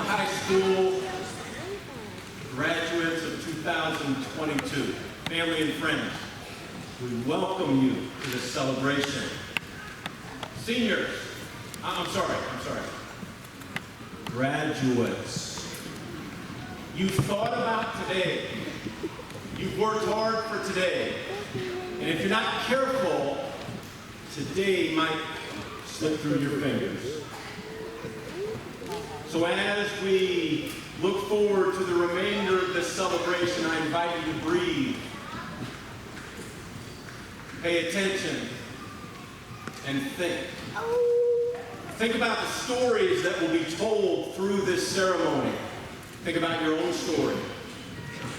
high school graduates of 2022, family and friends, we welcome you to this celebration. Seniors, I'm sorry, graduates, you've thought about today, you've worked hard for today, and if you're not careful, today might slip through your fingers. So as we look forward to the remainder of this celebration, I invite you to breathe, pay attention, and think. Think about the stories that will be told through this ceremony. Think about your own story.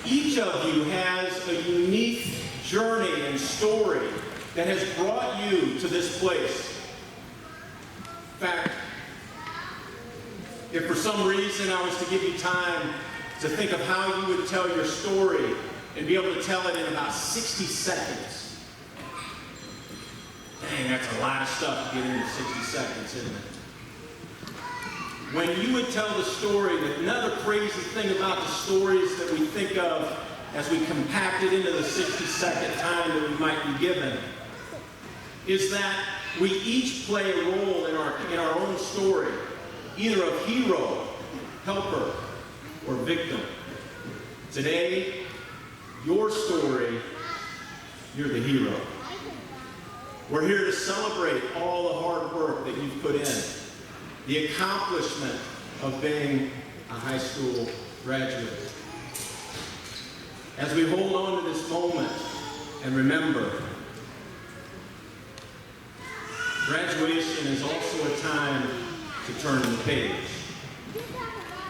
Each of you has a unique journey and story that has brought you to this place. In fact, if for some reason I was to give you time to think of how you would tell your story and be able to tell it in about 60 seconds, dang, that's a lot of stuff to get into 60 seconds, isn't it? When you would tell the story, another crazy thing about the stories that we think of as we compact it into the 60-second time that we might be given is that we each play a role in our own story, either of hero, helper, or victim. Today, your story, you're the hero. We're here to celebrate all the hard work that you've put in, the accomplishment of being a high school graduate. As we hold on to this moment and remember, graduation is also a time to turn the page.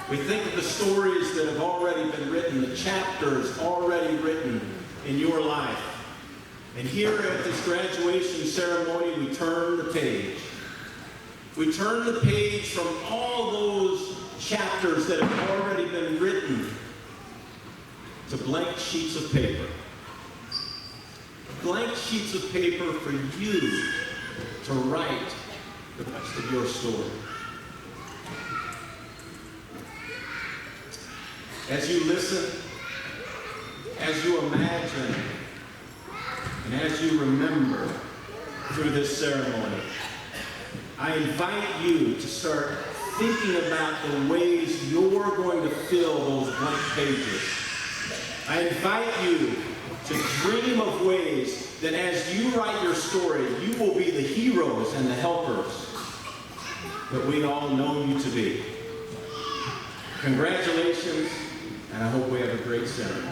We think of the stories that have already been written, the chapters already written in your life. And here at this graduation ceremony, we turn the page. We turn the page from all those chapters that have already been written to blank sheets of paper. Blank sheets of paper for you to write the rest of your story. As you listen, as you imagine, and as you remember through this ceremony, I invite you to start thinking about the ways you're going to fill those blank pages. I invite you to dream of ways that as you write your story, you will be the heroes and the helpers that we all know you to be. Congratulations, and I hope we have a great ceremony.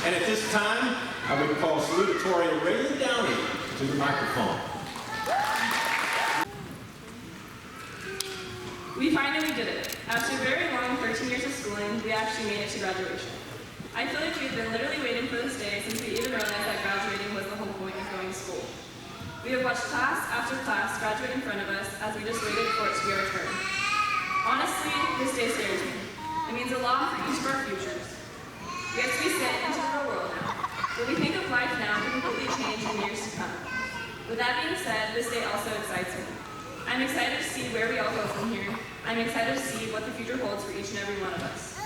And at this time, I would call salutatorian Raylan Downey to the microphone. We finally did it. After a very long 13 years of schooling, we actually made it to graduation. I feel like we've been literally waiting for this day since we even realized that graduating was the whole point of going to school. We have watched class after class graduate in front of us as we just waited for it to be our turn. Honestly, this day scares me. It means a lot for each of our futures. We have to be sent into the real world now. What we think of life now can completely change in years to come. With that being said, this day also excites me. I'm excited to see where we all go from here. I'm excited to see what the future holds for each and every one of us.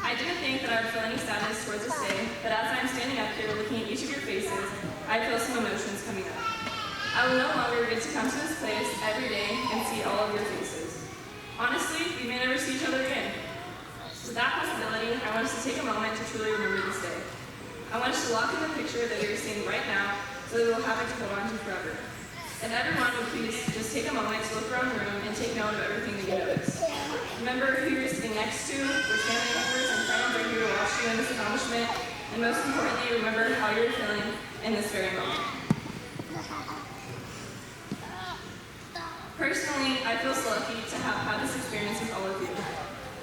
I didn't think that I would feel any sadness towards this day, but as I'm standing up here looking at each of your faces, I feel some emotions coming up. I will no longer get to come to this place every day and see all of your faces. Honestly, we may never see each other again. With that possibility, I want us to take a moment to truly remember this day. I want us to lock in the picture that we are seeing right now so that we will have it to hold on to forever. And everyone would please just take a moment to look around the room and take note of everything that you notice. Remember who you're sitting next to, which family members and friends are here to watch you in this accomplishment, and most importantly, remember how you're feeling in this very moment. Personally, I feel so lucky to have had this experience with all of you.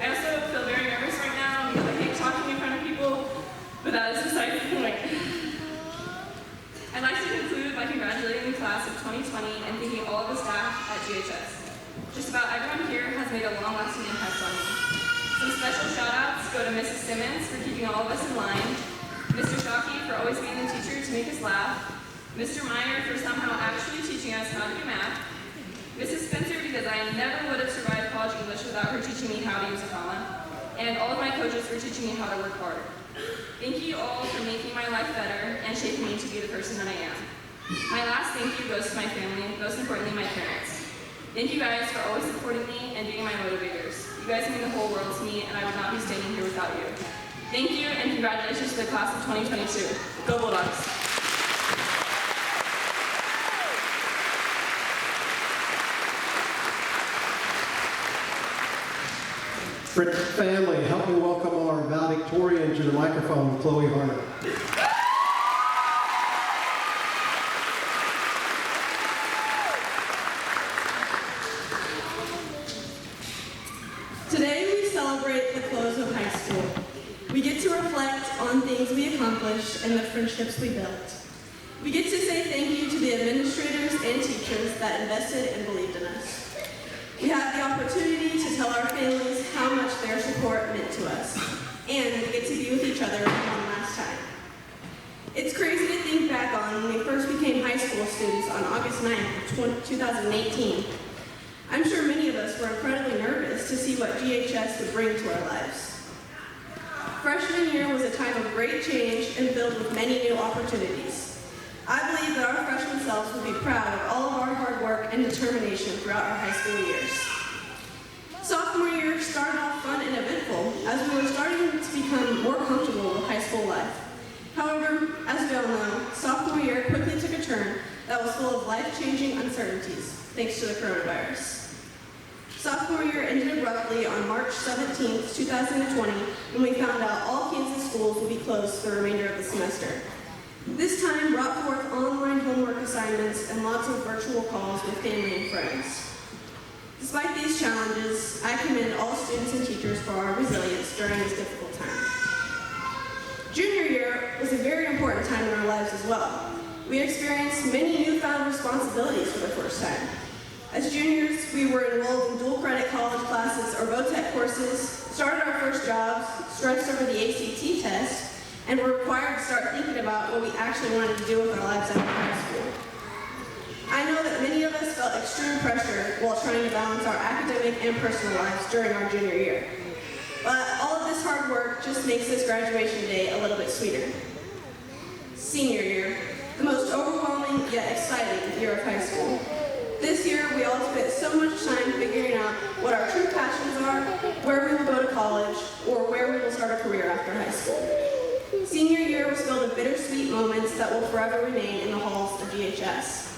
I also feel very nervous right now because I hate talking in front of people, but that is beside the point. I'd like to conclude by congratulating the class of 2020 and thanking all of the staff at GHS. Just about everyone here has made a long-lasting impact on me. Some special shout-outs go to Mrs. Simmons for keeping all of us in line, Mr. Shockey for always being the teacher to make us laugh, Mr. Meyer for somehow actually teaching us how to do math, Mrs. Spencer because I never would have survived college English without her teaching me how to use a comma, and all of my coaches for teaching me how to work hard. Thank you all for making my life better and shaping me to be the person that I am. My last thank you goes to my family, most importantly my parents. Thank you guys for always supporting me and being my motivators. You guys mean the whole world to me, and I would not be standing here without you. Thank you, and congratulations to the class of 2022. Go Bulldogs! Friends and family, help me welcome our valedictorian to the microphone, Chloe Harner. Today we celebrate the close of high school. We get to reflect on things we accomplished and the friendships we built. We get to say thank you to the administrators and teachers that invested and believed in us. We have the opportunity to tell our families how much their support meant to us, and we get to be with each other one last time. It's crazy to think back on when we first became high school students on August 9th, 2018. I'm sure many of us were incredibly nervous to see what GHS would bring to our lives. Freshman year was a time of great change and filled with many new opportunities. I believe that our freshman selves will be proud of all of our hard work and determination throughout our high school years. Sophomore year started off fun and eventful as we were starting to become more comfortable with high school life. However, as we all know, sophomore year quickly took a turn that was full of life-changing uncertainties, thanks to the coronavirus. Sophomore year ended abruptly on March 17, 2020, when we found out all Kansas schools would be closed for the remainder of the semester. This time brought forth online homework assignments and lots of virtual calls with family and friends. Despite these challenges, I commend all students and teachers for our resilience during this difficult time. Junior year was a very important time in our lives as well. We experienced many newfound responsibilities for the first time. As juniors, we were enrolled in dual credit college classes or VOTEC courses, started our first jobs, stressed over the ACT test, and were required to start thinking about what we actually wanted to do with our lives after high school. I know that many of us felt extreme pressure while trying to balance our academic and personal lives during our junior year. But all of this hard work just makes this graduation day a little bit sweeter. Senior year, the most overwhelming yet exciting year of high school. This year, we all spent so much time figuring out what our true passions are, where we will go to college, or where we will start a career after high school. Senior year was filled with bittersweet moments that will forever remain in the halls of GHS.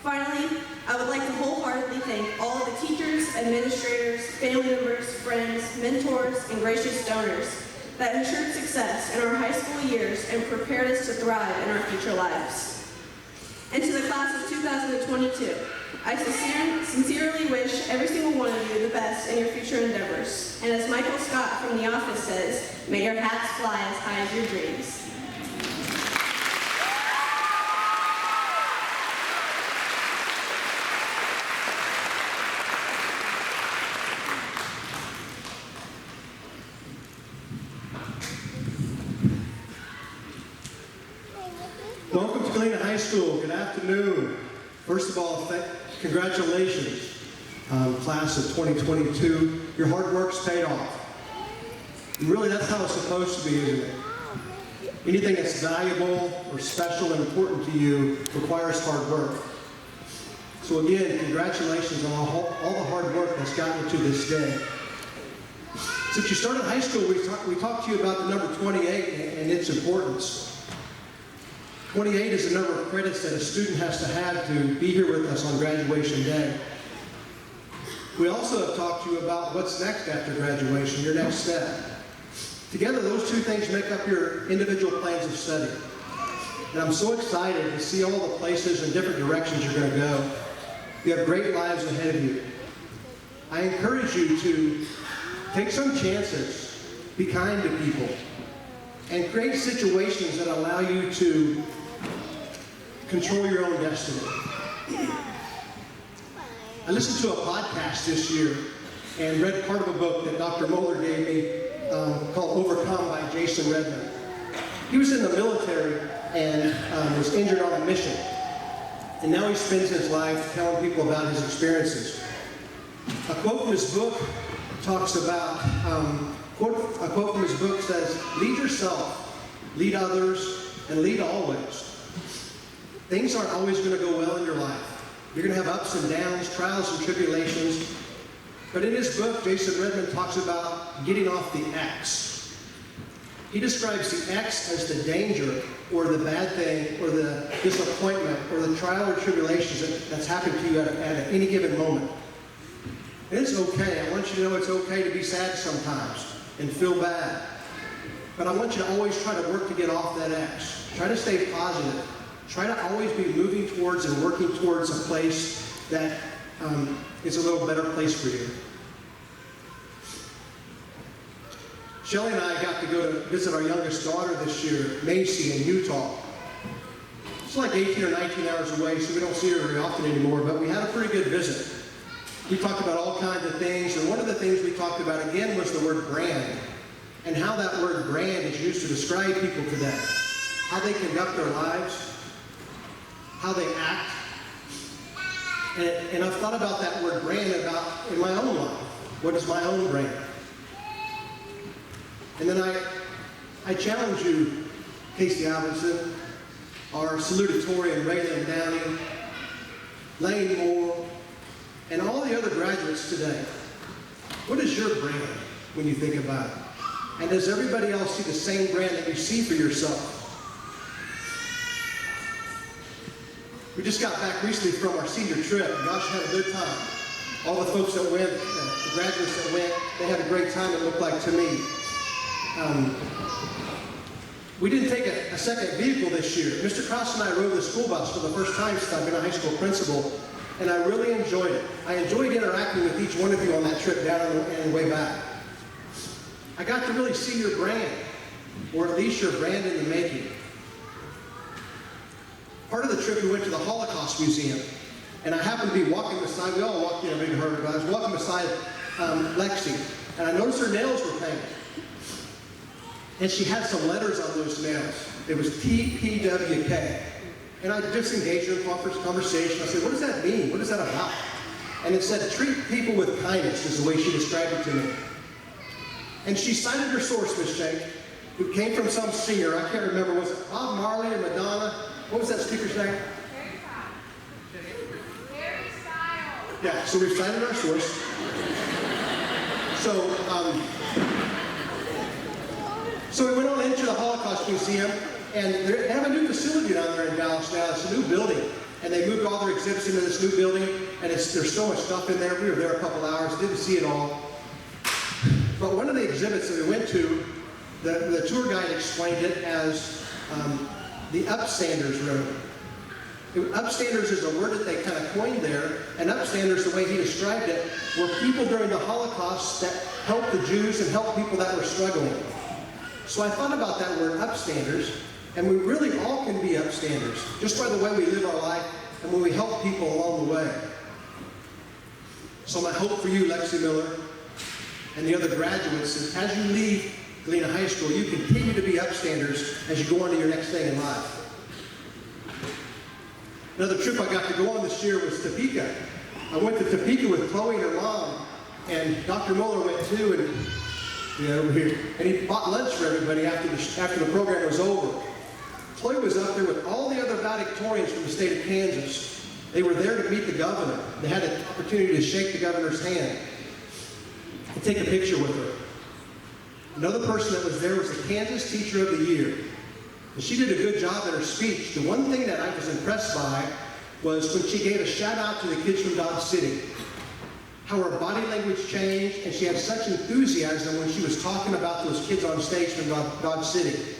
Finally, I would like to wholeheartedly thank all of the teachers, administrators, family members, friends, mentors, and gracious donors that ensured success in our high school years and prepared us to thrive in our future lives. And to the class of 2022, I sincerely wish every single one of you the best in your future endeavors. And as Michael Scott from The Office says, may your hats fly as high as your dreams. Welcome to Galena High School. Good afternoon. First of all, congratulations, class of 2022. Your hard work's paid off. And really, that's how it's supposed to be, isn't it? Anything that's valuable or special and important to you requires hard work. So again, congratulations on all the hard work that's gotten you to this day. Since you started high school, we talked to you about the number 28 and its importance. 28 is the number of credits that a student has to be here with us on graduation day. We also have talked to you about what's next after graduation, your next step. Together, those two things make up your individual plans of study. And I'm so excited to see all the places and different directions you're going to go. You have great lives ahead of you. I encourage you to take some chances, be kind to people, and create situations that allow you to control your own destiny. I listened to a podcast this year and read part of a book that Dr. Moeller gave me called Overcome by Jason Redman. He was in the military and was injured on a mission. And now he spends his life telling people about his experiences. A quote from his book talks about, a quote from his book says, "Lead yourself, lead others, and lead always." Things aren't always going to go well in your life. You're going to have ups and downs, trials and tribulations. But in his book, Jason Redman talks about getting off the X. He describes the X as the danger or the bad thing or the disappointment or the trial or tribulations that's happened to you at any given moment. And it's okay. I want you to know it's okay to be sad sometimes and feel bad. But I want you to always try to work to get off that X. Try to stay positive. Try to always be moving towards and working towards a place that is a little better place for you. Shelly and I got to go to visit our youngest daughter this year, Macy, in Utah. It's like 18 or 19 hours away, so we don't see her very often anymore, but we had a pretty good visit. We talked about all kinds of things, and one of the things we talked about again was the word brand, and how that word brand is used to describe people today. How they conduct their lives, how they act. And I've thought about that word brand in my own life. What is my own brand? And then I challenge you, Casey Alvinson, our salutatorian, Raylan Downing, Lane Moore, and all the other graduates today. What is your brand when you think about it? And does everybody else see the same brand that you see for yourself? We just got back recently from our senior trip. Gosh, had a good time. All the folks that went, the graduates that went, they had a great time, it looked like to me. We didn't take a second vehicle this year. Mr. Cross and I rode the school bus for the first time since I've been a high school principal, and I really enjoyed it. I enjoyed interacting with each one of you on that trip down and way back. I got to really see your brand, or at least your brand in the making. Part of the trip we went to the Holocaust Museum, and I happened to be walking beside, we all walked in a big herd, but I was walking beside Lexi, and I noticed her nails were painted. And she had some letters on those nails. It was TPWK. And I just engaged her in conversation. I said, what does that mean? What is that about? And it said, treat people with kindness, is the way she described it to me. And she cited her source, Miss Shank, who came from some singer. I can't remember, was it Bob Marley or Madonna? What was that speaker's name? Harry Styles. Yeah, so we cited our source. So we went on into the Holocaust Museum, and they have a new facility down there in Dallas now. It's a new building, and they moved all their exhibits into this new building, and there's so much stuff in there. We were there a couple hours, didn't see it all. But one of the exhibits that we went to, the tour guide explained it as the upstanders room. Upstanders is a word that they kind of coined there, and upstanders, the way he described it, were people during the Holocaust that helped the Jews and helped people that were struggling. So I thought about that word, upstanders, and we really all can be upstanders, just by the way we live our life and when we help people along the way. So my hope for you, Lexi Miller, and the other graduates, is as you leave Galena High School, you continue to be upstanders as you go on to your next thing in life. Another trip I got to go on this year was Topeka. I went to Topeka with Chloe and her mom, and Dr. Muller went too, and over here. And he bought lunch for everybody after the program was over. Chloe was up there with all the other valedictorians from the state of Kansas. They were there to meet the governor. They had an opportunity to shake the governor's hand and take a picture with her. Another person that was there was the Kansas Teacher of the Year. And she did a good job in her speech. The one thing that I was impressed by was when she gave a shout out to the kids from Dodge City. How her body language changed, and she had such enthusiasm when she was talking about those kids on stage from Dodge City.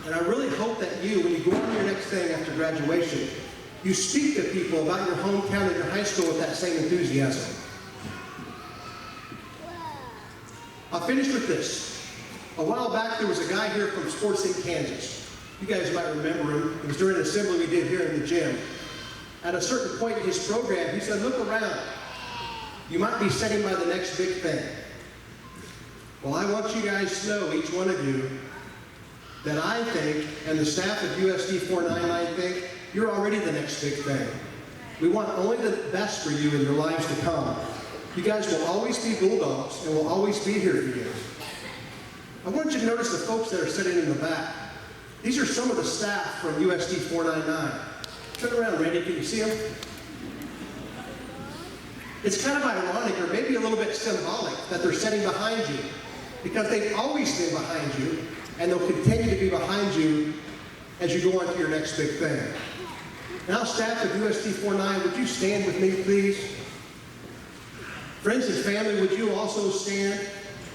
And I really hope that you, when you go on to your next thing after graduation, you speak to people about your hometown and your high school with that same enthusiasm. I'll finish with this. A while back, there was a guy here from Sports in Kansas. You guys might remember him. It was during an assembly we did here in the gym. At a certain point in his program, he said, look around. You might be setting by the next big thing. Well, I want you guys to know, each one of you, that I think, and the staff of USD 499 think, you're already the next big thing. We want only the best for you in your lives to come. You guys will always be Bulldogs, and we'll always be here for you. I want you to notice the folks that are sitting in the back. These are some of the staff from USD 499. Turn around, Randy, can you see them? It's kind of ironic, or maybe a little bit symbolic, that they're sitting behind you, because they've always been behind you, and they'll continue to be behind you as you go on to your next big thing. Now, staff of USD 49, would you stand with me, please? Friends and family, would you also stand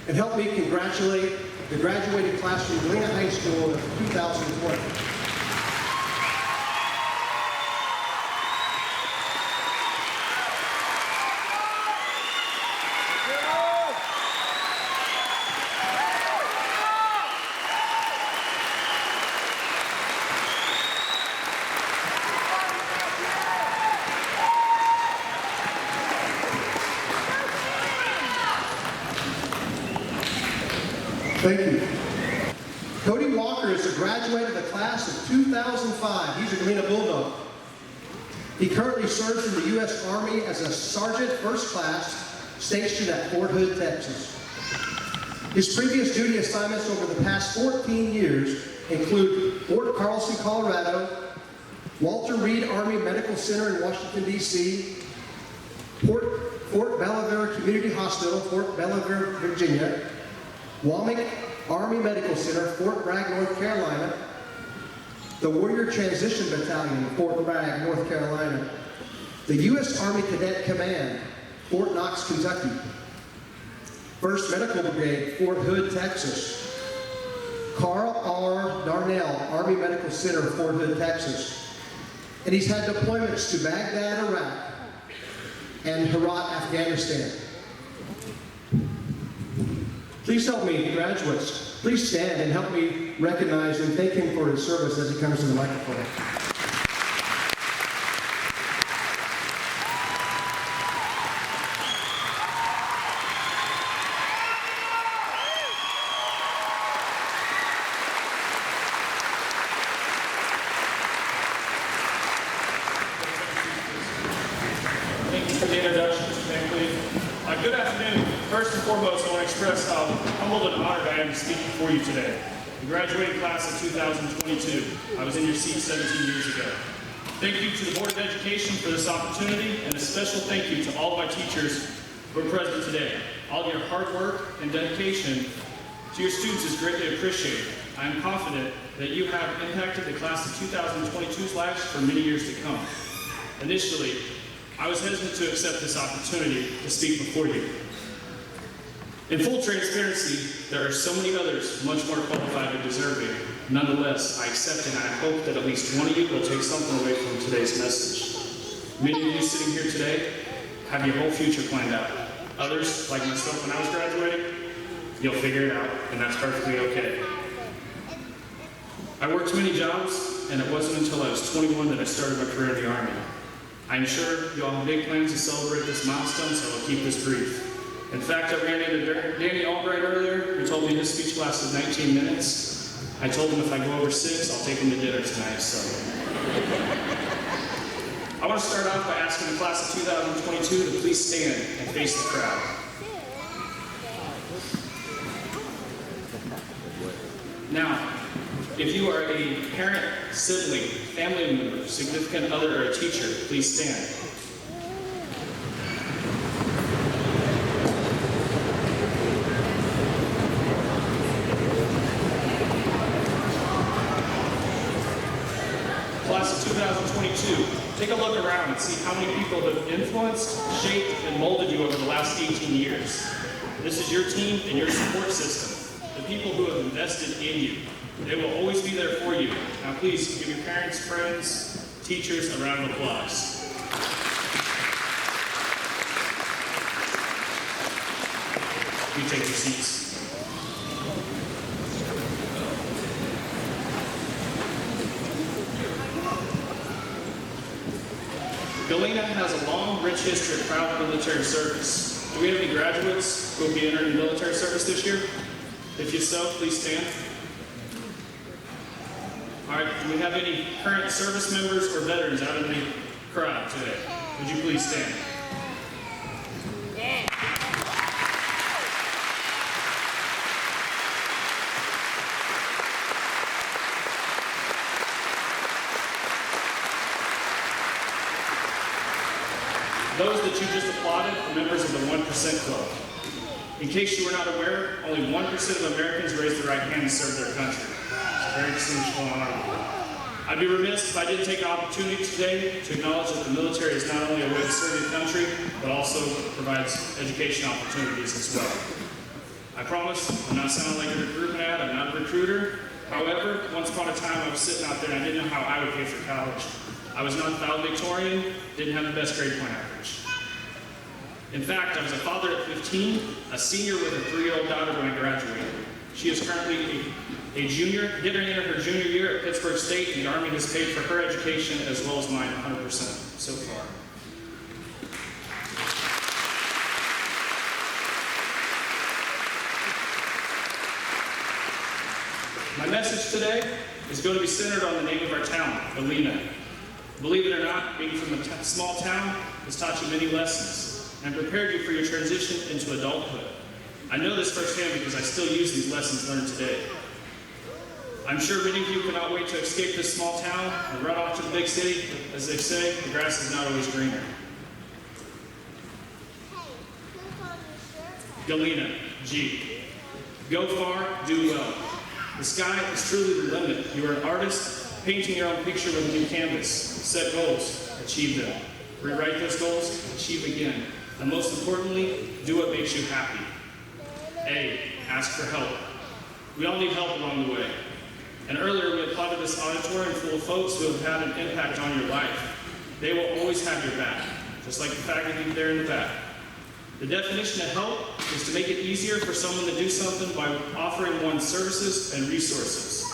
and help me congratulate the graduating class from Galena High School of 2020. Thank you. Cody Walker is a graduate of the class of 2005. He's a Galena Bulldog. He currently serves in the U.S. Army as a Sergeant First Class stationed at Fort Hood, Texas. His previous duty assignments over the past 14 years include Fort Carlson, Colorado, Walter Reed Army Medical Center in Washington, D.C., Fort Belvedere Community Hospital, Fort Belvedere, Virginia, Womack Army Medical Center, Fort Bragg, North Carolina, the Warrior Transition Battalion, Fort Bragg, North Carolina, the U.S. Army Cadet Command, Fort Knox, Kentucky, 1st Medical Brigade, Fort Hood, Texas, Carl R. Darnell Army Medical Center, Fort Hood, Texas, and he's had deployments to Baghdad, Iraq, and Herat, Afghanistan. Please help me, graduates. Please stand and help me recognize and thank him for his service as he comes to the microphone. Thank you for the introduction, Mr. Bankley. Good afternoon. First and foremost, I want to express how humbled and honored I am to speak before you today. The graduating class of 2022. I was in your seat 17 years ago. Thank you to the Board of Education for this opportunity, and a special thank you to all of my teachers who are present today. All of your hard work and dedication to your students is greatly appreciated. I am confident that you have impacted the class of 2022's lives for many years to come. Initially, I was hesitant to accept this opportunity to speak before you. In full transparency, there are so many others much more qualified and deserving. Nonetheless, I accept and I hope that at least one of you will take something away from today's message. Many of you sitting here today have your whole future planned out. Others, like myself when I was graduating, you'll figure it out, and that's perfectly okay. I worked many jobs, and it wasn't until I was 21 that I started my career in the Army. I'm sure you all have big plans to celebrate this milestone, so I'll keep this brief. In fact, I ran into Danny Albright earlier, who told me his speech lasted 19 minutes. I told him if I go over 6, I'll take him to dinner tonight, so. I want to start off by asking the class of 2022 to please stand and face the crowd. Now, if you are a parent, sibling, family member, significant other, or a teacher, please stand. Class of 2022, take a look around and see how many people have influenced, shaped, and molded you over the last 18 years. This is your team and your support system, the people who have invested in you. They will always be there for you. Now please give your parents, friends, teachers a round of applause. You take your seats. Galena has a long, rich history of proud military service. Do we have any graduates who will be entering the military service this year? If you so, please stand. All right, do we have any current service members or veterans out in the crowd today? Would you please stand? Those that you just applauded are members of the 1% Club. In case you were not aware, only 1% of Americans raise their right hand to serve their country. It's a very distinguishable honor. I'd be remiss if I didn't take the opportunity today to acknowledge that the military is not only a way to serve your country, but also provides education opportunities as well. I promise I'm not sounding like a recruitment ad, I'm not a recruiter. However, once upon a time I was sitting out there and I didn't know how I would pay for college. I was not valedictorian, didn't have the best grade point average. In fact, I was a father at 15, a senior with a 3-year-old daughter when I graduated. She is currently a junior, getting into her junior year at Pittsburgh State, and the Army has paid for her education as well as mine 100% so far. My message today is going to be centered on the name of our town, Galena. Believe it or not, being from a small town has taught you many lessons and prepared you for your transition into adulthood. I know this firsthand because I still use these lessons learned today. I'm sure many of you cannot wait to escape this small town and run off to the big city. As they say, the grass is not always greener. Galena, G. Go far, do well. The sky is truly the limit. You are an artist, painting your own picture with a new canvas. Set goals, achieve them. Rewrite those goals, achieve again. And most importantly, do what makes you happy. A, ask for help. We all need help along the way. And earlier we applauded this auditorium full of folks who have had an impact on your life. They will always have your back, just like the faculty there in the back. The definition of help is to make it easier for someone to do something by offering one services and resources.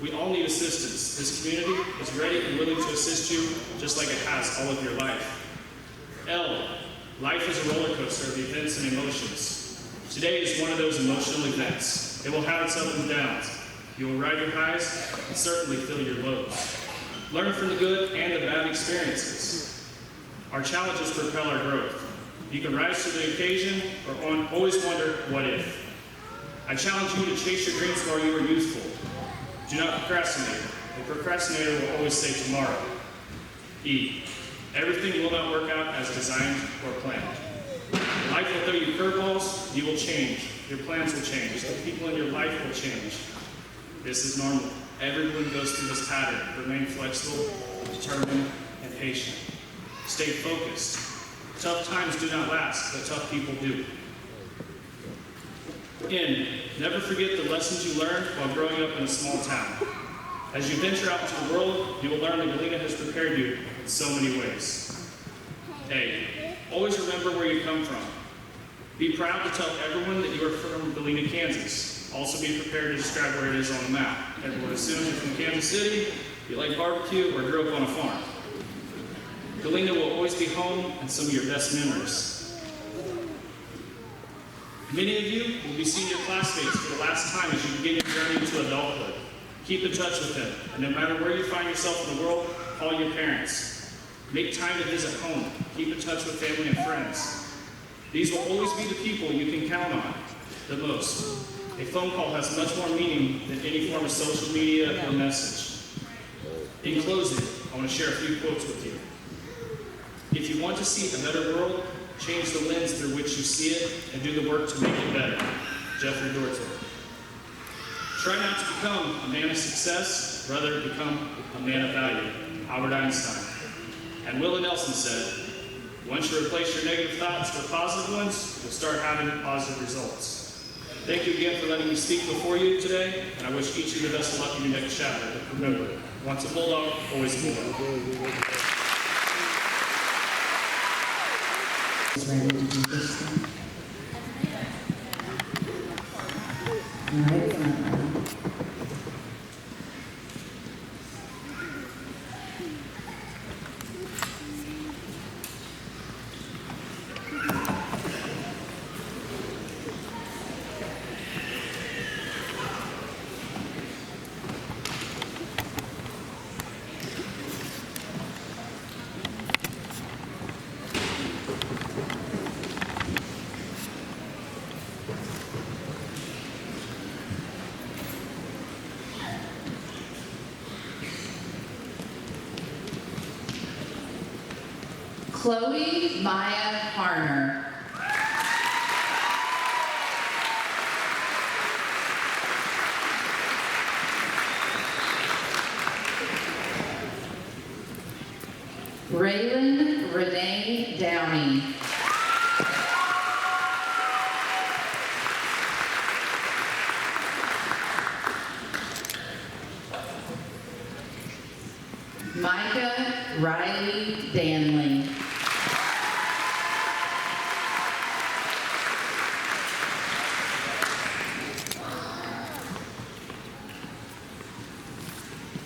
We all need assistance. This community is ready and willing to assist you just like it has all of your life. L, life is a roller coaster of events and emotions. Today is one of those emotional events. It will have its ups and downs. You will ride your highs and certainly feel your lows. Learn from the good and the bad experiences. Our challenges propel our growth. You can rise to the occasion or always wonder, what if? I challenge you to chase your dreams while you are youthful. Do not procrastinate. The procrastinator will always say tomorrow. E, everything will not work out as designed or planned. Life will throw you curveballs, you will change. Your plans will change. The people in your life will change. This is normal. Everyone goes through this pattern. Remain flexible, determined, and patient. Stay focused. Tough times do not last, but tough people do. N, never forget the lessons you learned while growing up in a small town. As you venture out into the world, you will learn that Galena has prepared you in so many ways. A, always remember where you come from. Be proud to tell everyone that you are from Galena, Kansas. Also be prepared to describe where it is on the map. Everyone assumes you're from Kansas City, you like barbecue, or grew up on a farm. Galena will always be home and some of your best memories. Many of you will be senior classmates for the last time as you begin your journey into adulthood. Keep in touch with them, and no matter where you find yourself in the world, call your parents. Make time to visit home. Keep in touch with family and friends. These will always be the people you can count on the most. A phone call has much more meaning than any form of social media or message. In closing, I want to share a few quotes with you. If you want to see a better world, change the lens through which you see it and do the work to make it better. Jeffrey Dorter. Try not to become a man of success, rather become a man of value. Albert Einstein. And Willie Nelson said, once you replace your negative thoughts with positive ones, you'll start having positive results. Thank you again for letting me speak before you today, and I wish each of you the best of luck in your next chapter. Remember, once a bulldog, always a bulldog. Ready to do this thing? All right, front row. Chloe Maya Harner. Raylan Renee Downey. Micah Riley Danley.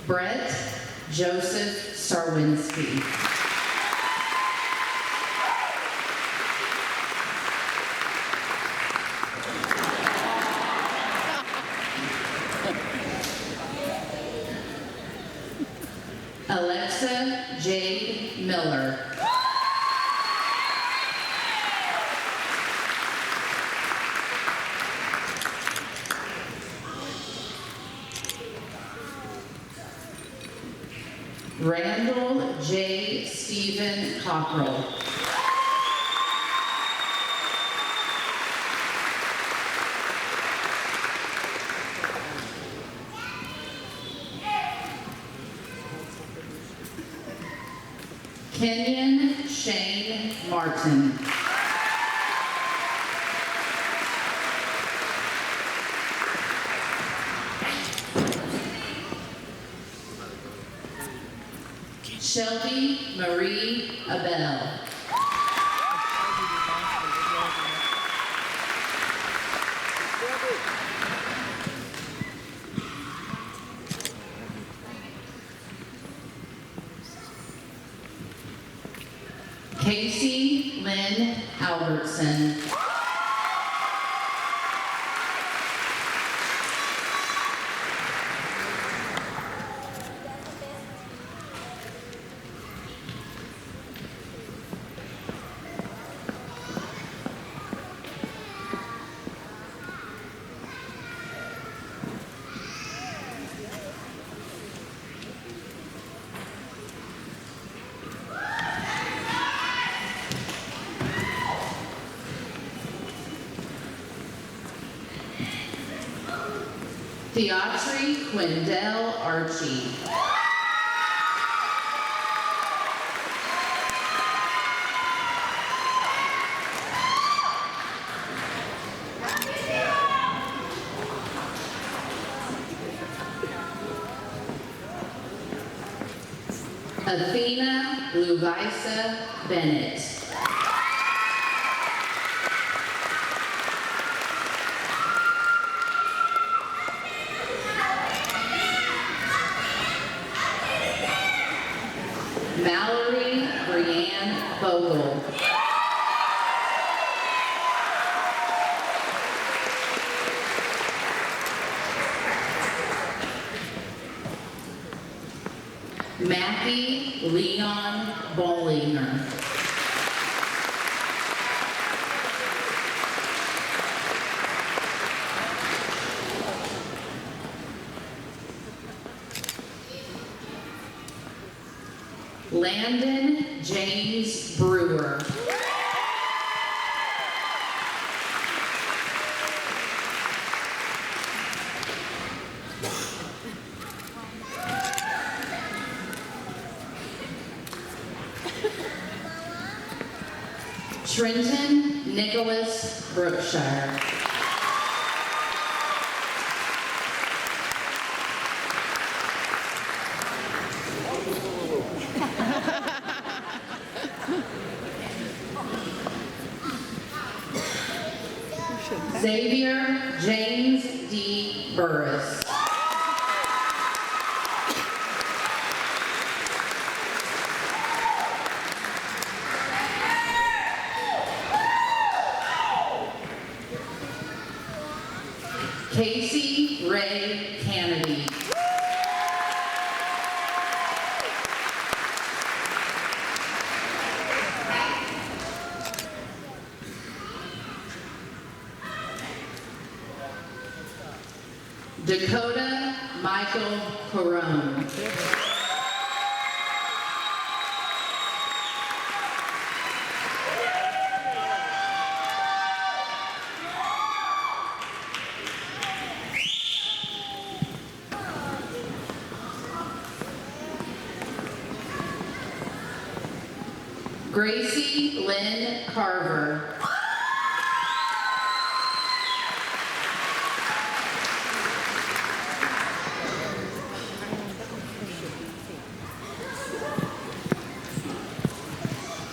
Brett Joseph Sarwinski. Alexa Jade Miller. Randall J. Stephen Cockrell. Kenyon Shane Martin. Shelby Marie Abel. Casey Lynn Albertson. Theatri Quindell Archie. Athena Luvisa Bennett. Mallory Brianne Vogel. Matthew Leon Bollinger. Landon James Brewer. Trenton Nicholas Brookshire. Xavier James D. Burris. Casey Ray Kennedy. Dakota Michael Corone. Gracie Lynn Carver.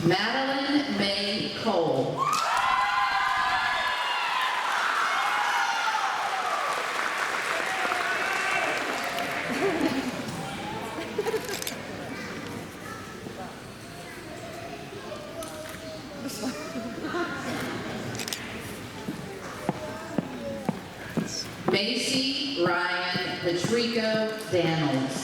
Madeline May Cole. Macy Ryan Patrico Daniels.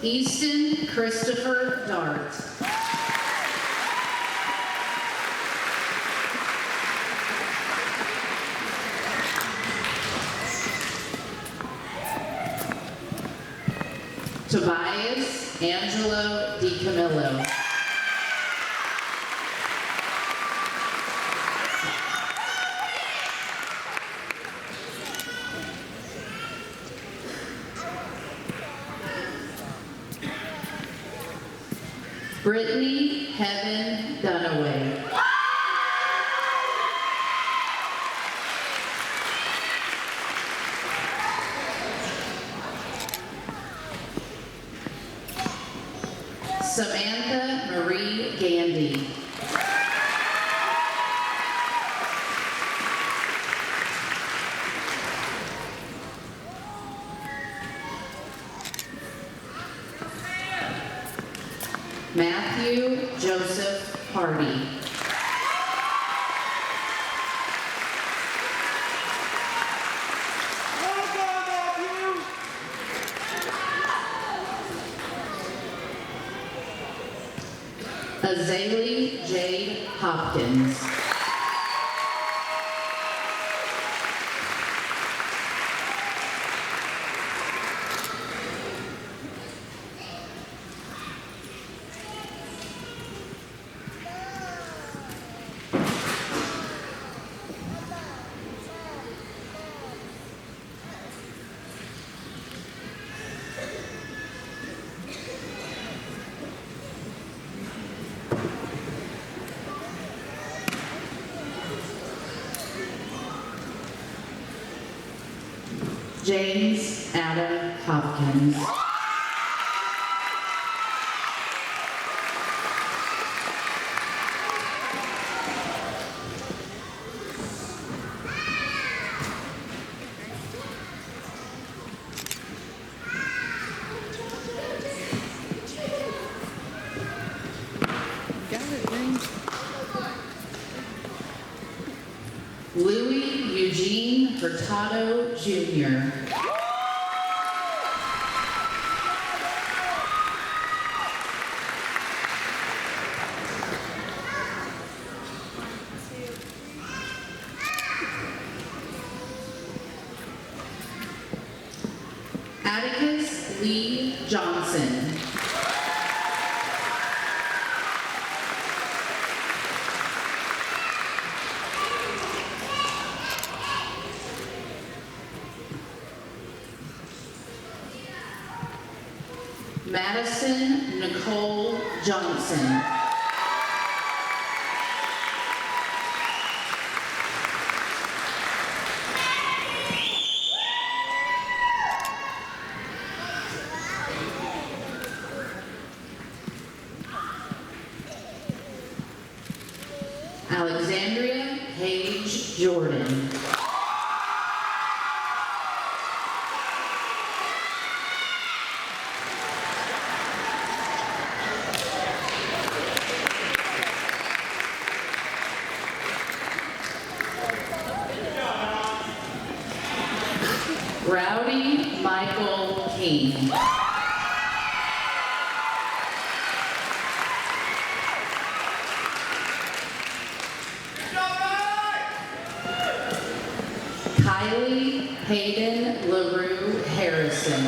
Easton Christopher Dart. Tobias Angelo DiCamillo. Brittany Heaven Dunaway. Samantha Marie Gandy. Matthew Joseph Hardy. Azalea Jade Hopkins. James Adam Hopkins. Louis Eugene Hurtado Jr. Atticus Lee Johnson. Madison Nicole Johnson. Alexandria Paige Jordan. Rowdy Michael King. Kylie Hayden LaRue Harrison.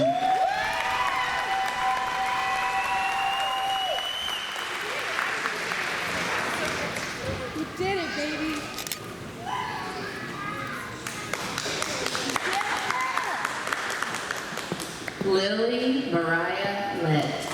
You did it, baby. Lily Mariah Lett.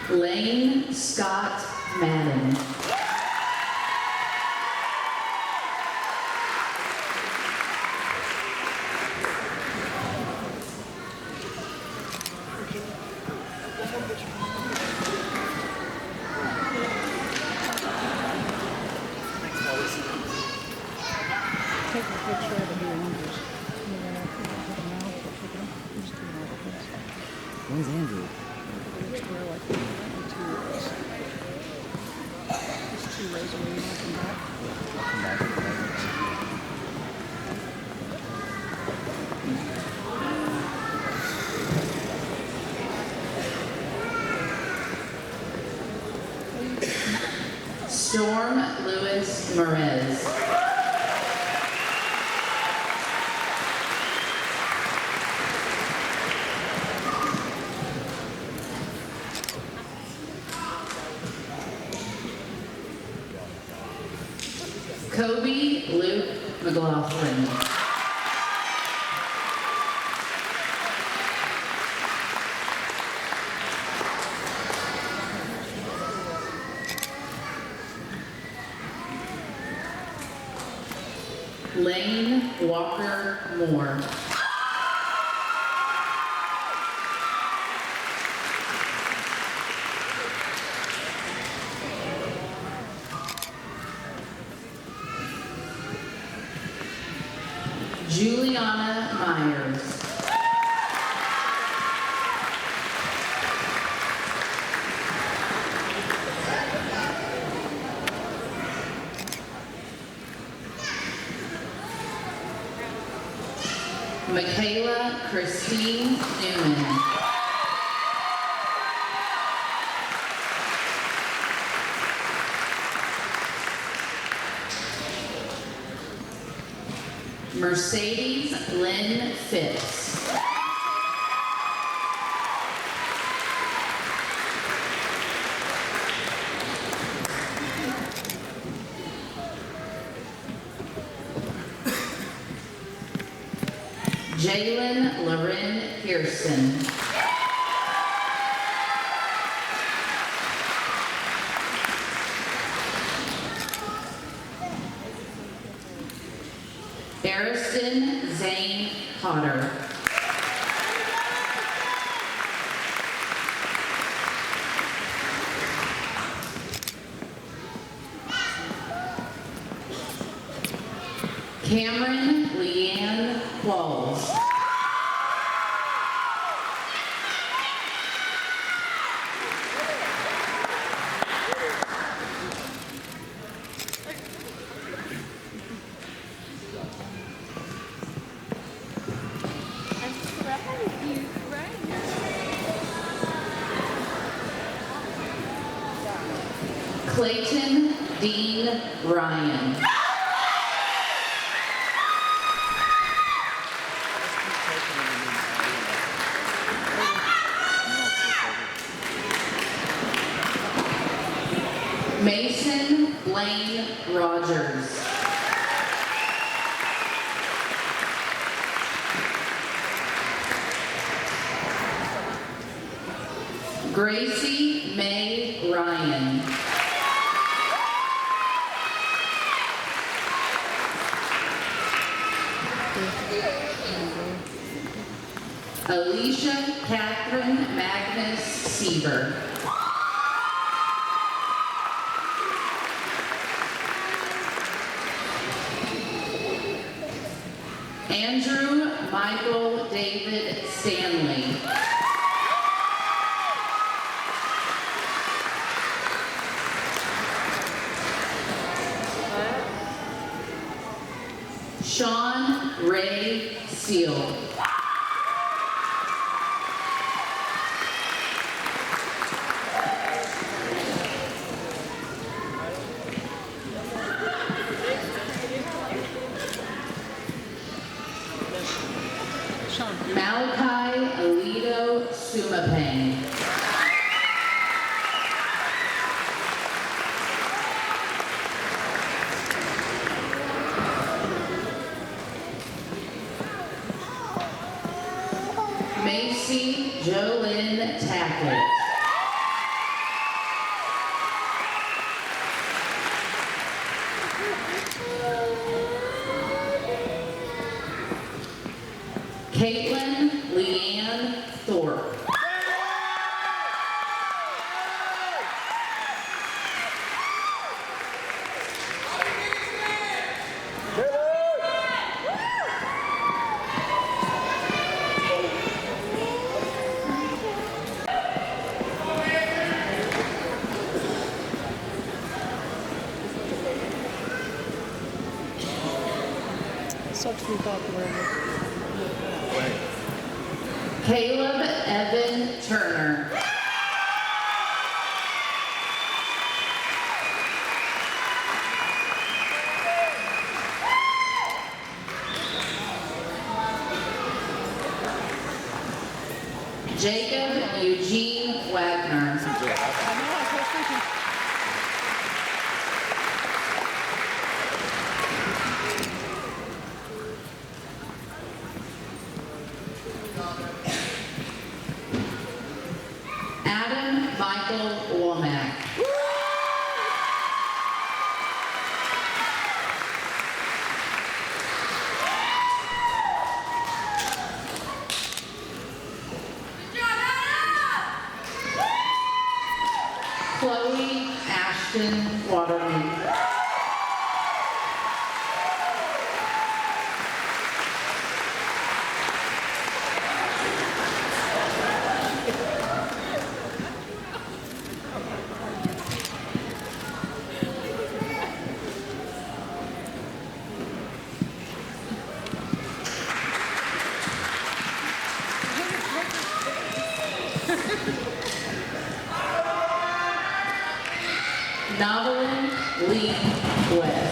Lane Scott Madden. Take a picture of your numbers. When's Andrew? There's 2 rows. There's 2 rows away. You want to come back? Come back. Storm Lewis Merez. Kobe Luke McLaughlin. Lane Walker Moore. Juliana Myers. Michaela Christine Newman. Mercedes Lynn Fitz. Jalen Loren Pearson. Ariston Zane Potter. Cameron Leanne Qualls. Clayton Dean Ryan. Mason Blaine Rogers. Gracie May Ryan. Alicia Catherine Magnus Siever. Andrew Michael David Stanley. Sean Ray Seal. Malachi Alito Sumapang. Macy Jolynn Tackett. Caitlin Leanne Thorpe. Such we thought were. Caleb Evan Turner. Jacob Eugene Wagner. Adam Michael Womack. Chloe Ashton Waterman. Novelyn Lee West.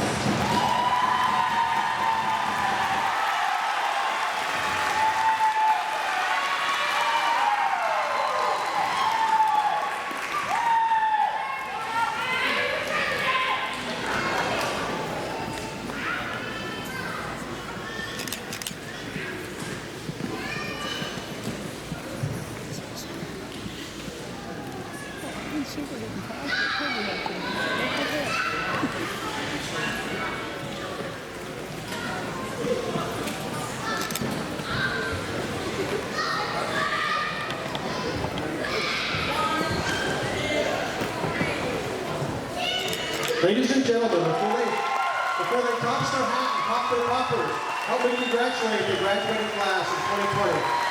Ladies and gentlemen, before they toss their hat and pop their poppers, help me congratulate the graduating class of 2020.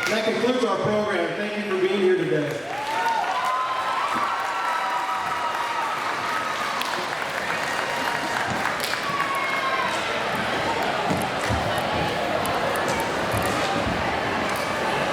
That concludes our program. Thank you for being here today.